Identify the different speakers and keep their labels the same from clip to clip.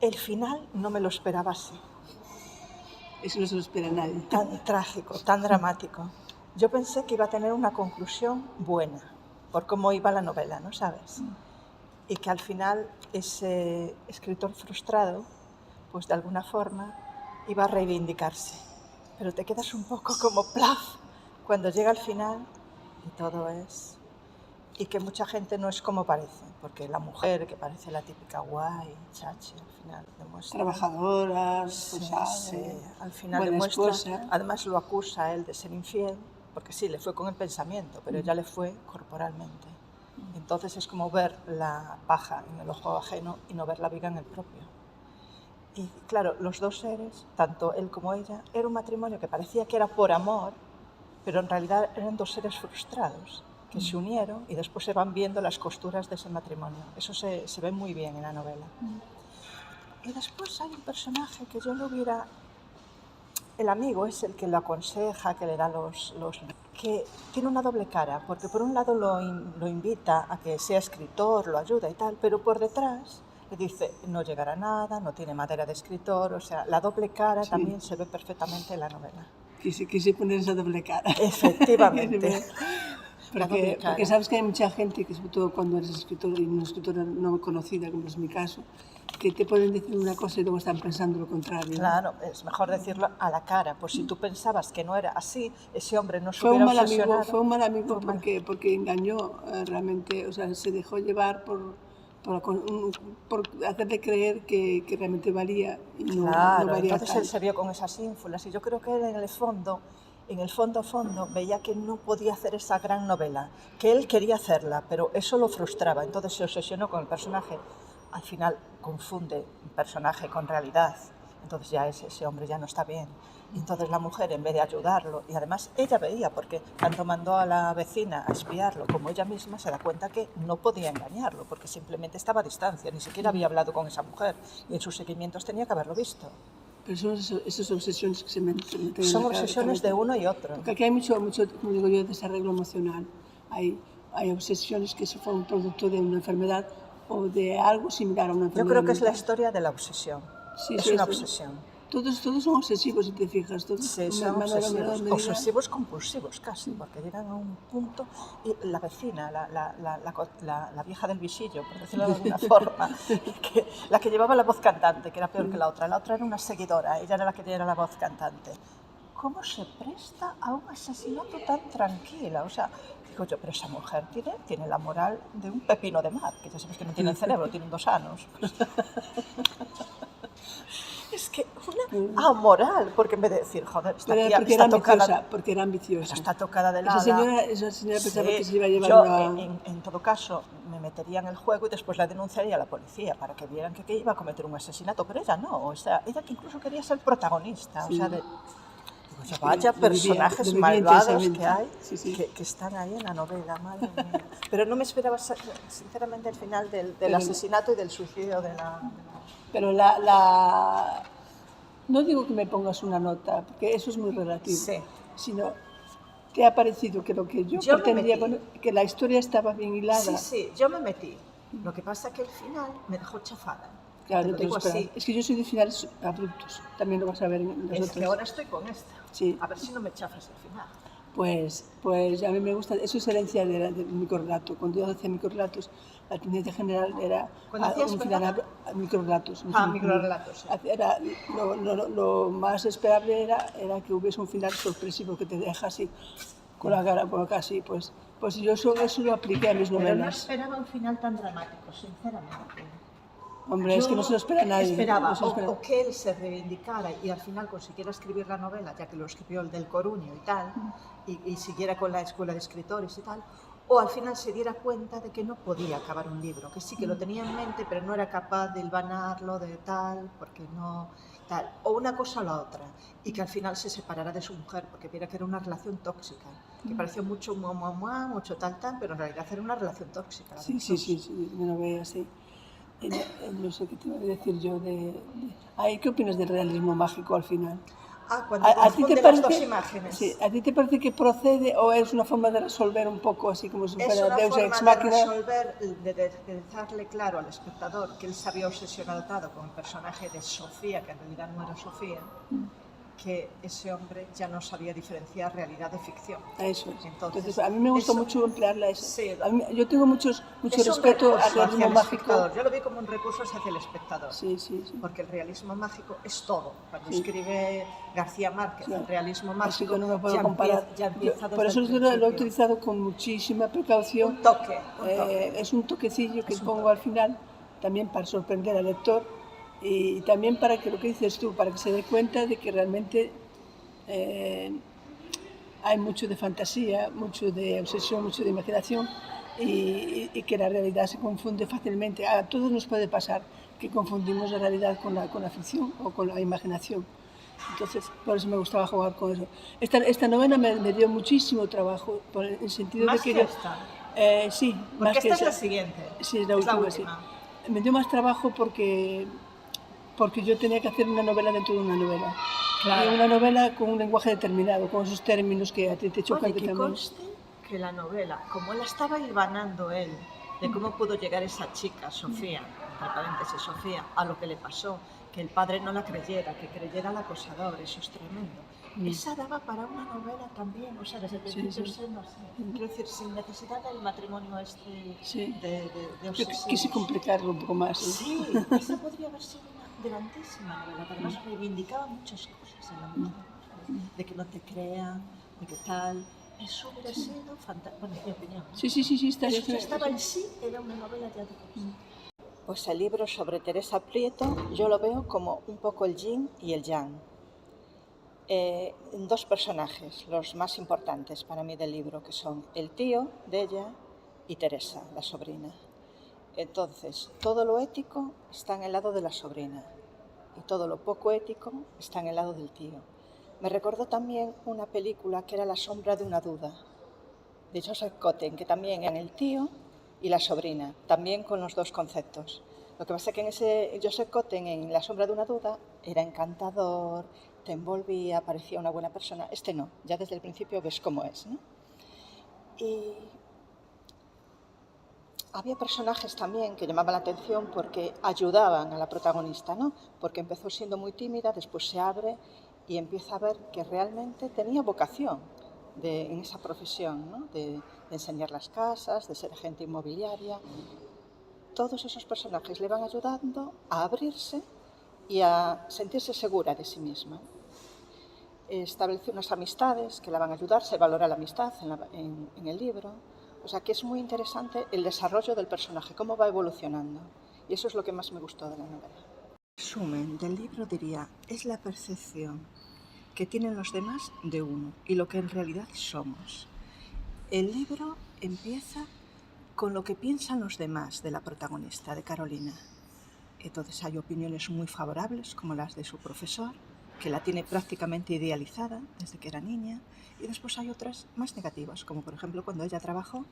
Speaker 1: El final no me lo esperaba así.
Speaker 2: Eso no se lo espera nadie.
Speaker 1: Tan trágico, tan dramático. Yo pensé que iba a tener una conclusión buena, por cómo iba la novela, ¿no sabes? Y que al final ese escritor frustrado, pues de alguna forma, iba a reivindicarse. Pero te quedas un poco como plaf cuando llega al final y todo es... Y que mucha gente no es como parece, porque la mujer, que parece la típica guay, chachi, al final demuestra...
Speaker 2: Trabajadora, responsable,
Speaker 1: Sí, al final
Speaker 2: buena
Speaker 1: demuestra...
Speaker 2: esposa.
Speaker 1: Además lo acusa a él de ser infiel, porque sí, le fue con el pensamiento, pero ella le fue corporalmente. Entonces es como ver la paja en el ojo ajeno y no ver la viga en el propio. Y claro, los dos seres, tanto él como ella, era un matrimonio que parecía que era por amor, pero en realidad eran dos seres frustrados que se unieron y después se van viendo las costuras de ese matrimonio. Eso se ve muy bien en la novela. Y después hay un personaje que yo no hubiera... El amigo es el que lo aconseja, que le da los... que tiene una doble cara, porque por un lado lo invita a que sea escritor, lo ayuda y tal, pero por detrás le dice, no llegará a nada, no tiene madera de escritor, o sea, la doble cara también se ve perfectamente en la novela.
Speaker 2: Quise poner esa doble cara.
Speaker 1: Efectivamente.
Speaker 2: Porque sabes que hay mucha gente, que sobre todo cuando eres escritor y una escritora no conocida, como es mi caso, que te pueden decir una cosa y luego están pensando lo contrario.
Speaker 1: Claro, ¿no? Es mejor decirlo a la cara, pues si tú pensabas que no era así, ese hombre no se hubiera obsesionado.
Speaker 2: Fue un mal amigo porque engañó realmente, o sea, se dejó llevar por hacerle creer que realmente valía y no,
Speaker 1: claro,
Speaker 2: no valía
Speaker 1: entonces
Speaker 2: tanto.
Speaker 1: él se vio con esas ínfulas y yo creo que él en el fondo veía que no podía hacer esa gran novela, que él quería hacerla, pero eso lo frustraba, entonces se obsesionó con el personaje. Al final confunde personaje con realidad, entonces ya ese hombre ya no está bien. Y entonces la mujer, en vez de ayudarlo, y además ella veía, porque tanto mandó a la vecina a espiarlo como ella misma, se da cuenta que no podía engañarlo, porque simplemente estaba a distancia, ni siquiera había hablado con esa mujer, y en sus seguimientos tenía que haberlo visto.
Speaker 2: Pero son esas obsesiones que se meten en la cabeza.
Speaker 1: Son obsesiones de uno y otro.
Speaker 2: Porque aquí hay mucho, como digo yo, desarreglo emocional. Hay obsesiones que son producto de una enfermedad o de algo similar a una enfermedad.
Speaker 1: Yo creo que
Speaker 2: mental.
Speaker 1: es la historia de la obsesión. Sí, es una obsesión.
Speaker 2: Todos son obsesivos, si te fijas. Todos
Speaker 1: sí, son obsesivos compulsivos casi, porque llegan a un punto y la vecina, la vieja del visillo, por decirlo de alguna forma, la que llevaba la voz cantante, que era peor que la otra era una seguidora, ella era la que era la voz cantante. ¿Cómo se presta a un asesinato tan tranquila? O sea, digo yo, pero esa mujer tiene la moral de un pepino de mar, que ya sabes que no tienen cerebro, tienen 2 años. Es que una amoral, porque en vez de decir, joder, esta tía está tocada...
Speaker 2: Porque era ambiciosa.
Speaker 1: Pero está tocada de lado.
Speaker 2: Esa señora pensaba que se iba a llevar
Speaker 1: en todo caso, me metería en el juego y después la denunciaría a la policía para que vieran que iba a cometer un asesinato, pero ella no, o sea, ella que incluso quería ser protagonista, o sea, vaya personajes malvados que hay, que están ahí en la novela, madre mía. Pero no me esperaba, sinceramente, el final del asesinato y del suicidio de la...
Speaker 2: Pero no digo que me pongas una nota, porque eso es muy relativo, sino ¿te ha parecido que lo que yo pretendía poner, que la historia estaba bien hilada?
Speaker 1: Sí, yo me metí. Lo que pasa es que el final me dejó chafada.
Speaker 2: Claro, no te lo esperaba. Es que yo soy de finales abruptos, también lo vas a ver en los otros.
Speaker 1: Es que ahora estoy con esta.
Speaker 2: Sí.
Speaker 1: A ver si no me chafas el final.
Speaker 2: Pues a mí me gusta, eso es herencia de microrelato. Cuando yo hacía microrelatos, la tendencia general era un final microrelatos.
Speaker 1: Microrelatos.
Speaker 2: Era, lo más esperable era que hubiese un final sorpresivo que te deja así, con la cara así. Pues yo eso lo apliqué a mis novelas.
Speaker 1: Pero no esperaba un final tan dramático, sinceramente.
Speaker 2: Hombre, es que no se lo espera nadie.
Speaker 1: Esperaba o que él se reivindicara y al final consiguiera escribir la novela, ya que lo escribió el del Coruño y tal, y siguiera con la escuela de escritores y tal, o al final se diera cuenta de que no podía acabar un libro, que sí que lo tenía en mente, pero no era capaz de hilvanarlo, de tal, porque no... tal, o una cosa o la otra, y que al final se separara de su mujer, porque viera que era una relación tóxica, que pareció mucho mucho tal, pero en realidad era una relación tóxica.
Speaker 2: Sí, me lo veo así. No sé qué te iba a decir yo ¿qué opinas del realismo mágico al final?
Speaker 1: Cuando
Speaker 2: ¿A ti te
Speaker 1: confunde las dos
Speaker 2: parece,
Speaker 1: imágenes.
Speaker 2: sí, ¿a ti te parece que procede o es una forma de resolver un poco así como si
Speaker 1: Es
Speaker 2: fuera
Speaker 1: una
Speaker 2: Deus
Speaker 1: forma
Speaker 2: Ex
Speaker 1: de
Speaker 2: Machina?
Speaker 1: resolver, de dejarle claro al espectador que él se había obsesionado con el personaje de Sofía, que en realidad no era Sofía, que ese hombre ya no sabía diferenciar realidad de ficción.
Speaker 2: Eso es.
Speaker 1: Entonces,
Speaker 2: A mí me gusta
Speaker 1: eso,
Speaker 2: mucho emplearla esa.
Speaker 1: sí,
Speaker 2: Yo tengo mucho
Speaker 1: es un
Speaker 2: respeto al
Speaker 1: recurso hacia
Speaker 2: realismo
Speaker 1: el
Speaker 2: mágico.
Speaker 1: espectador. Yo lo vi como un recurso hacia el espectador.
Speaker 2: Sí, sí, sí.
Speaker 1: Porque el realismo mágico es todo. Cuando
Speaker 2: Sí.
Speaker 1: escribe García Márquez,
Speaker 2: Sí.
Speaker 1: el realismo
Speaker 2: Así
Speaker 1: mágico
Speaker 2: que no me puedo comparar.
Speaker 1: ya empieza desde
Speaker 2: Por eso
Speaker 1: el
Speaker 2: yo
Speaker 1: principio.
Speaker 2: lo he utilizado con muchísima precaución.
Speaker 1: Un toque.
Speaker 2: Es un toquecillo que
Speaker 1: Es un
Speaker 2: pongo
Speaker 1: toque.
Speaker 2: al final, también para sorprender al lector y también para que lo que dices tú, para que se dé cuenta de que realmente hay mucho de fantasía, mucho de obsesión, mucho de imaginación y que la realidad se confunde fácilmente. A todos nos puede pasar que confundimos la realidad con la ficción o con la imaginación. Entonces, por eso me gustaba jugar con eso. Esta novela me dio muchísimo trabajo, por el sentido
Speaker 1: ¿Más
Speaker 2: de que...
Speaker 1: que esta?
Speaker 2: Sí,
Speaker 1: porque
Speaker 2: más que
Speaker 1: esta es
Speaker 2: esa.
Speaker 1: la siguiente.
Speaker 2: Sí, es la última, sí. Me dio más trabajo porque yo tenía que hacer una novela dentro de una novela. Claro. Y una novela con un lenguaje determinado, con esos términos que a ti te chocan.
Speaker 1: Oye, que también conste que la novela, como la estaba hilvanando él, de cómo pudo llegar esa chica, Sofía, entre paréntesis, Sofía, a lo que le pasó, que el padre no la creyera, que creyera al acosador, eso es tremendo. Esa daba para una novela también, o sea, desde el principio siendo así. Quiero decir, sin necesidad del matrimonio de obsesivos.
Speaker 2: Yo quise complicarlo un poco más.
Speaker 1: Sí, esa podría haber sido una grandísima novela, que además reivindicaba muchas cosas en la mujer, ¿sabes? De que no te crean, de que tal. Eso hubiera sido fantástico, bueno, es mi opinión.
Speaker 2: Sí, está bien.
Speaker 1: Eso ya estaba en sí, era una novela ya de cosas. Pues el libro sobre Teresa Prieto yo lo veo como un poco el yin y el yang. Dos personajes, los más importantes para mí del libro, que son el tío de ella y Teresa, la sobrina. Entonces, todo lo ético está en el lado de la sobrina y todo lo poco ético está en el lado del tío. Me recordó también una película que era La sombra de una duda, de Joseph Cotten, que también eran el tío y la sobrina, también con los dos conceptos. Lo que pasa es que en ese Joseph Cotten, en La sombra de una duda, era encantador, te envolvía, parecía una buena persona. Este no, ya desde el principio ves cómo es, ¿no? Y había personajes también que llamaban la atención porque ayudaban a la protagonista, ¿no? Porque empezó siendo muy tímida, después se abre y empieza a ver que realmente tenía vocación en esa profesión, ¿no? De enseñar las casas, de ser agente inmobiliaria. Todos esos personajes le van ayudando a abrirse y a sentirse segura de sí misma. Estableció unas amistades que la van a ayudar, se valora la amistad en el libro. O sea que es muy interesante el desarrollo del personaje, cómo va evolucionando. Y eso es lo que más me gustó de la novela. En resumen del libro diría, es la percepción que tienen los demás de uno y lo que en realidad somos. El libro empieza con lo que piensan los demás de la protagonista, de Carolina. Entonces hay opiniones muy favorables, como las de su profesor, que la tiene prácticamente idealizada desde que era niña, y después hay otras más negativas, como por ejemplo cuando ella trabajó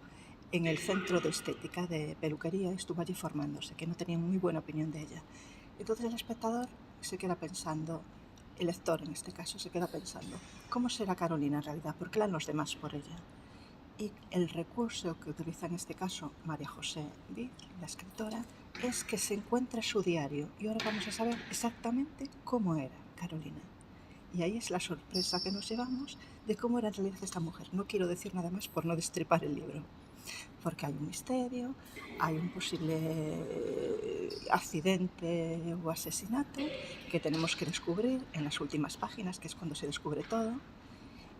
Speaker 1: en el centro de estética de peluquería, estuvo allí formándose, que no tenía muy buena opinión de ella. Entonces el espectador se queda pensando, el lector en este caso se queda pensando, ¿cómo será Carolina en realidad? ¿Por qué eran los demás por ella? Y el recurso que utiliza en este caso María José Diz, la escritora, es que se encuentra su diario y ahora vamos a saber exactamente cómo era Carolina. Y ahí es la sorpresa que nos llevamos de cómo era en realidad esta mujer. No quiero decir nada más por no destripar el libro, porque hay un misterio, hay un posible accidente o asesinato que tenemos que descubrir en las últimas páginas, que es cuando se descubre todo,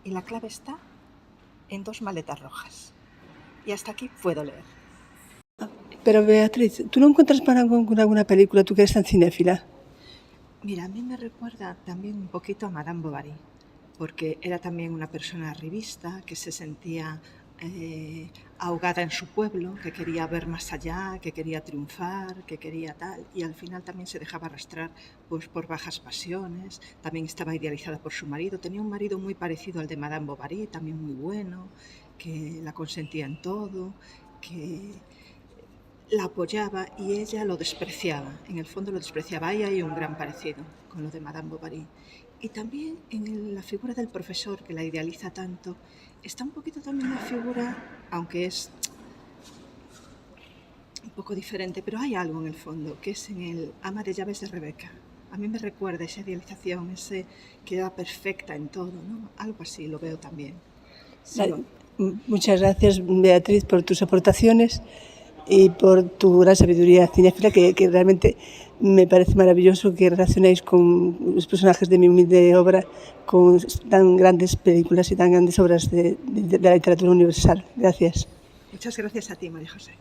Speaker 1: y la clave está en dos maletas rojas. Y hasta aquí puedo leer.
Speaker 2: Pero Beatriz, ¿tú no encuentras para con alguna película, tú que eres tan cinéfila?
Speaker 1: Mira, a mí me recuerda también un poquito a Madame Bovary, porque era también una persona arribista que se sentía ahogada en su pueblo, que quería ver más allá, que quería triunfar, que quería tal, y al final también se dejaba arrastrar pues, por bajas pasiones, también estaba idealizada por su marido, tenía un marido muy parecido al de Madame Bovary, también muy bueno, que la consentía en todo, que la apoyaba y ella lo despreciaba, en el fondo lo despreciaba. Ahí hay un gran parecido con lo de Madame Bovary. Y también en la figura del profesor, que la idealiza tanto, está un poquito también la figura, aunque es un poco diferente, pero hay algo en el fondo, que es en el ama de llaves de Rebeca. A mí me recuerda esa idealización, ese que era perfecta en todo, ¿no? Algo así lo veo también. Sí,
Speaker 2: muchas gracias, Beatriz, por tus aportaciones y por tu gran sabiduría cinéfila, que realmente me parece maravilloso que relacionéis con los personajes de mi humilde obra con tan grandes películas y tan grandes obras de la literatura universal. Gracias.
Speaker 1: Muchas gracias a ti, María José.